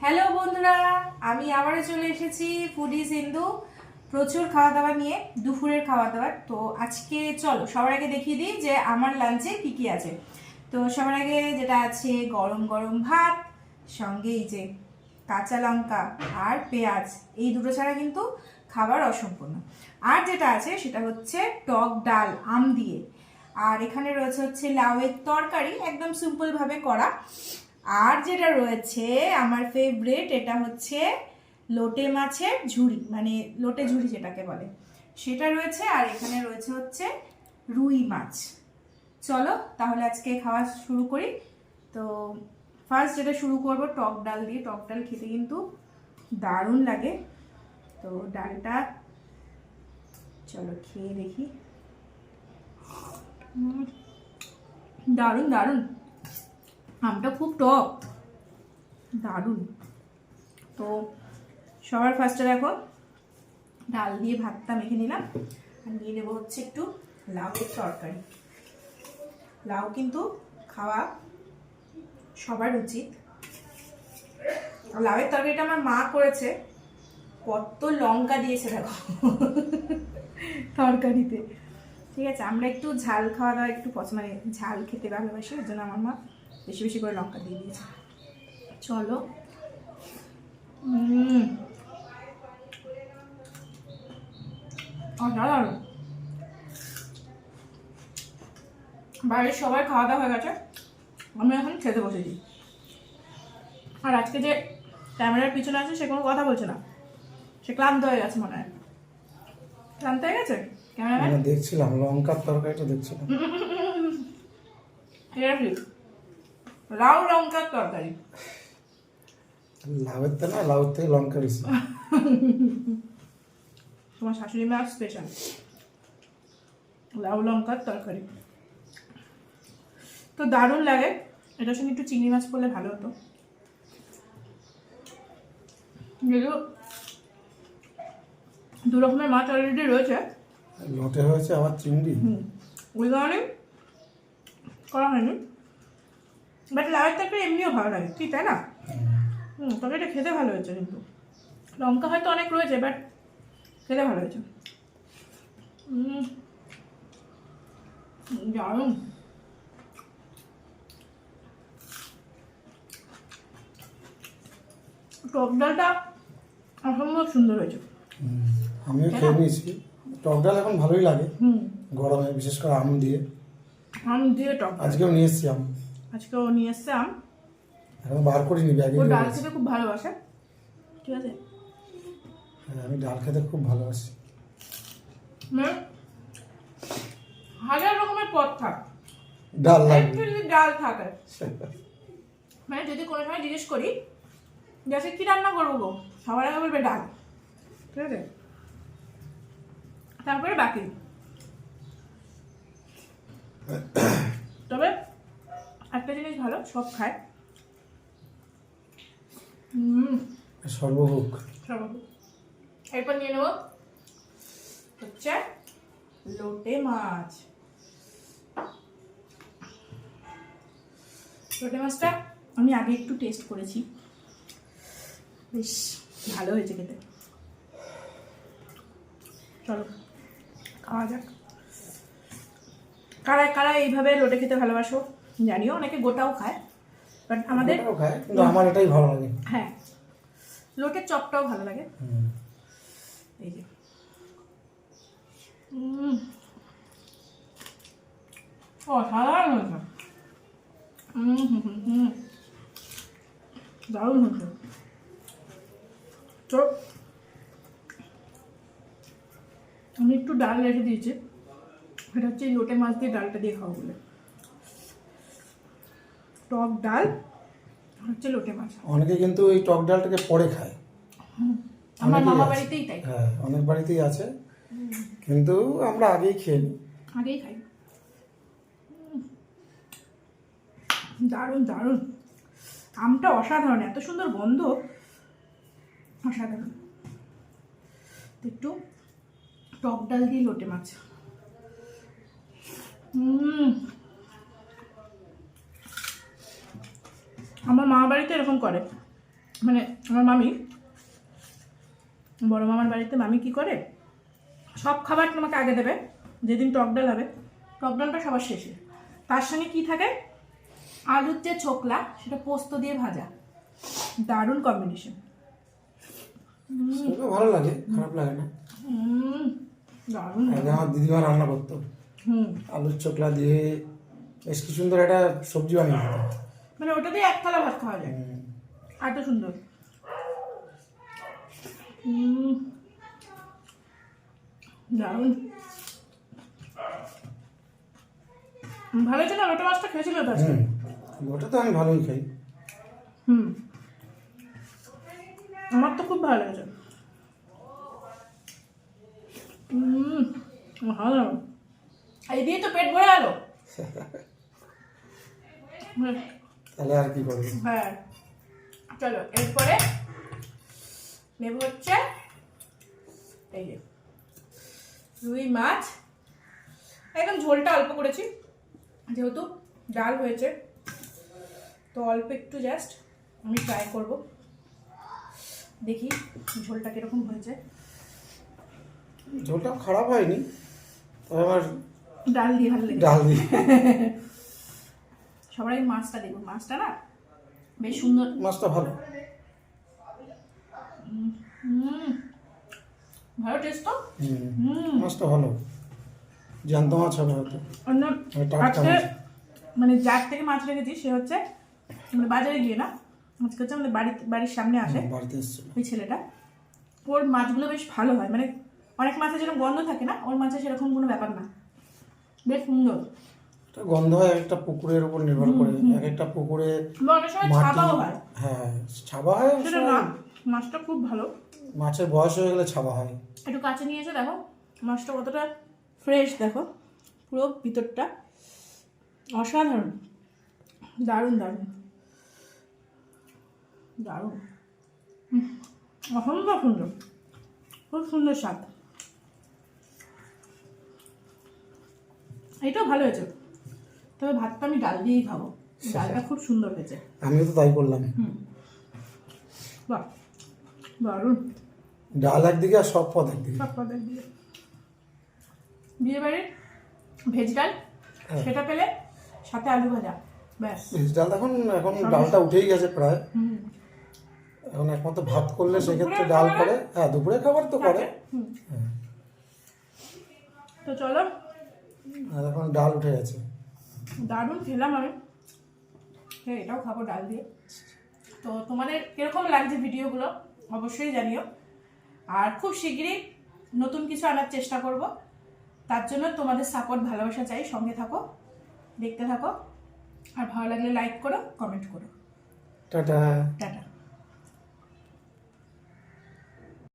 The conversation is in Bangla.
হ্যালো বন্ধুরা, আমি আবারও চলে এসেছি ফুডি সিন্ধু প্রচুর খাওয়া দাওয়া নিয়ে, দুপুরের খাওয়া দাওয়ার। তো আজকে চলো সবার আগে দেখিয়ে দিই যে আমার লাঞ্চে কি কি আছে। তো সবার আগে যেটা আছে গরম গরম ভাত, সঙ্গে এই যে কাঁচা লঙ্কা আর পেঁয়াজ, এই দুটো ছাড়া কিন্তু খাবার অসম্পূর্ণ। আর যেটা আছে সেটা হচ্ছে টক ডাল আম দিয়ে, আর এখানে রয়েছে হচ্ছে লাউয়ের তরকারি, একদম সিম্পলভাবে করা। আর যেটা রয়েছে আমার ফেভারিট, এটা হচ্ছে লোটে মাছের ঝুড়ি, মানে লোটে ঝুড়ি যেটাকে বলে, সেটা রয়েছে। আর এখানে রয়েছে হচ্ছে রুই মাছ। চলো তাহলে আজকে খাওয়া শুরু করি। তো ফার্স্ট যেটা শুরু করব টক ডাল দিয়ে। টক ডাল খেতে কিন্তু দারুণ লাগে। তো ডালটা চলো খেয়ে দেখি। দারুণ দারুণ, আমটা খুব টক, দারুণ। তো সবার ফার্স্টে দেখো ডাল দিয়ে ভাতটা মেখে নিলাম, আর নিয়ে নেবো হচ্ছে একটু লাউয়ের তরকারি। লাউ কিন্তু খাওয়া সবার উচিত। লাউয়ের তরকারিটা আমার মা করেছে, কত লঙ্কা দিয়েছে দেখো তরকারিতে। ঠিক আছে, আমরা একটু ঝাল খাওয়া দাওয়া একটু পছন্দ, মানে ঝাল খেতে ভালোবাসি, ওই জন্য আমার মা বেশি বেশি করে লঙ্কা দিয়ে দিয়েছে। চলো। অসাধারণ। বাড়ির সবাই খাওয়া দাওয়া হয়ে গেছে, আমি এখন খেতে বসেছি। আর আজকে যে ক্যামেরার পিছনে আছে সে কোনো কথা বলছে না, সে ক্লান্ত হয়ে গেছে মনে হয়। ক্লান্ত হয়ে গেছে ক্যামেরাম্যান। দেখছিলাম লঙ্কার তরকারিটা দেখছিলাম। এটা কি লাউ লঙ্কার তরকারি? লাউয়ের তো না, লাউর থেকে লঙ্কা বেশি। তোমার শাশুড়ি মা স্পেশাল লাউ লঙ্কার তরকারি, তো দারুণ লাগে। এটার সঙ্গে একটু চিংড়ি মাছ পড়লে ভালো হতো। যেহেতু দু রকমের মাছ অলরেডি রয়েছে, লোটে হয়েছে আবার চিংড়ি, ওই কারণে করা হয়নি। বাট লাউয়ের তরকারি এমনিও ভালো লাগে, ঠিক তাই না? তরকারিটা খেতে ভালো হয়েছে, কিন্তু লঙ্কা হয়তো অনেক রয়েছে, বাট খেতে ভালো হয়েছে। দারুণ। টক ডালটা অসম্ভব সুন্দর হয়েছে। আমিও খেয়ে নিয়েছি। টক ডাল এখন ভালোই লাগে গরমে, বিশেষ করে আম দিয়ে। আম দিয়ে টক ডাল। আজকেও নিয়ে এসছি আম। আজকেও নিয়ে এসছে আম। এখন বার করিনি, ব্যাগে ও ডাল খেতে খুব ভালোবাসে, ঠিক আছে। হ্যাঁ, আমি ডাল খেতে খুব ভালোবাসি। হাজার রকমের পদ থাক, ডাল লাগে, যদি ডাল থাকে। মানে যদি কোনো সময় জিজ্ঞেস করি যে আজকে কি রান্না করবো গো, সবার আগে বলবে ডাল, ঠিক আছে, তারপরে বাকি। তবে একটা জিনিস ভালো, সব খায়। সর্বভোগ। এরপর নিয়ে নেবো হচ্ছে লোটে মাছ। লোটে মাছটা আমি আগে একটু টেস্ট করেছি, বেশ ভালো হয়েছে খেতে। চলো খাওয়া যাক। কারা কারা এইভাবে লোটে খেতে ভালোবাসো জানিও, অনেকে গোটাও খায়, বাট আমাদের খায়, কিন্তু আমার এটাই ভালো লাগে। হ্যাঁ, লোটের চপটাও ভালো লাগে। এই যে অসাধারণ হয়েছে, দারুণ হয়েছে। তো আমি একটু ডাল রেখে দিয়েছি, এটা হচ্ছে এই লোটে মাছ দিয়ে ডালটা দিয়ে খাওয়া বলে। টক ডাল হচ্ছে লোটে মাছ। অনেকে কিন্তু এই টক ডালটাকে পরে খায়, আমার মামা বাড়িতেই তাই। হ্যাঁ, অনেক বাড়িতেই আছে, কিন্তু আমরা আগেই খেয়ে নিই। আগেই খাই। দারুণ দারুণ, আমটা অসাধারণ, এত সুন্দর গন্ধ, অসাধারণ। একটু টক ডাল দিয়ে লোটে মাছ। আমার মা বাড়িতে এরকম করে, মানে আমার মামি, বড় মামার বাড়িতে মামি কি করে, সব খাবার তোমাকে আগে দেবে, যেদিন টক ডাল হবে টক ডালটা সবার শেষে, তার সঙ্গে কি থাকে, আলুর যে ছোকলা সেটা পোস্ত দিয়ে ভাজা, দারুণ কম্বিনেশন। সেটা ভালো লাগে, খারাপ লাগে না। দারুণ। আগে আমার দিদিমা রান্না করতো, আলুর চোকলা দিয়ে বেশ কি সুন্দর একটা সবজি বানিয়ে দিত। মানে ওটা দিয়ে এক থালা ভাত খাওয়া যায়, এত সুন্দর। দারুণ ভালো ছিল। ওটা মাছটা খেয়েছিল তো আজকে? ওটা তো আমি ভালোই খাই। আমার তো খুব ভালো লেগেছে। ভালো, এই দিয়ে তো পেট ভরে গেল। তাহলে আর কি করবো? হ্যাঁ, চলো এরপরে নেব হচ্ছে এই যে রুই মাছ। একদম ঝোলটা অল্প করেছি, যেহেতু ডাল হয়েছে তো অল্প একটু জাস্ট আমি ট্রাই করব, দেখি ঝোলটা কিরকম হয়েছে। ঝোলটা খারাপ হয়নি, তবে আমার ডাল দিয়ে ভালো লেগেছে। ডাল দিয়ে সবার আগে মাছটা দেখবো, মাছটা না বেশ সুন্দর, মাছটা ভালো, ভালো টেস্ট তো। মাছটা ভালো, জ্যান্ত মাছ হবে হয়তো। অন্য টাটকা আজকে মাছ। মানে যার থেকে মাছ রেখেছি সে হচ্ছে মানে বাজারে গিয়ে না, আজকে হচ্ছে আমাদের বাড়ির সামনে আসে বাড়িতে এসেছিল। ওই ছেলেটা, ওর মাছগুলো বেশ ভালো হয়, মানে অনেক মাছের যেরকম গন্ধ থাকে না, ওর মাছের সেরকম কোনো ব্যাপার না, বেশ সুন্দর। এটা গন্ধ হয় একটা পুকুরের উপর নির্ভর করে, এক একটা পুকুরে বা অনেক সময় মাটি, ছাপাও হয়, হ্যাঁ ছাবা হয়, সেটা না, মাছটা খুব ভালো। মাছের বয়স হয়ে গেলে ছাবা হয়। একটু কাছে নিয়ে এসে দেখো মাছটা কতটা ফ্রেশ, দেখো পুরো ভিতরটা অসাধারণ, দারুণ দারুণ দারুণ, অসম্ভব সুন্দর, খুব সুন্দর স্বাদ। এটাও ভালো হয়েছে, তবে ভাতটা আমি ডাল দিয়েই খাবো, ডালটা খুব সুন্দর হয়েছে। আমিও তো তাই করলাম। বাহ, দারুণ। ডাল একদিকে আর সব পদ একদিকে। সব পদের দিয়ে বিয়ে বাড়ির ভেজ ডাল সেটা পেলে সাথে আলু ভাজা, ব্যাস। ভেজ ডাল এখন ডালটা উঠেই গেছে প্রায়, এখন একমাত্র ভাত করলে সেক্ষেত্রে ডাল করে, হ্যাঁ দুপুরে খাবার তো করে। তো চলো, আর এখন ডাল উঠে গেছে। দারুণ খেলাম আমি, হ্যাঁ এটাও খাবো ডাল দিয়ে। তো তোমাদের কিরকম লাগছে ভিডিওগুলো অবশ্যই জানিও, আর খুব শিগগিরই নতুন কিছু আনার চেষ্টা করব, তার জন্য তোমাদের সাপোর্ট ভালোবাসা চাই, সঙ্গে থাকো, দেখতে থাকো, আর ভালো লাগলে লাইক করো, কমেন্ট করো। টাটা।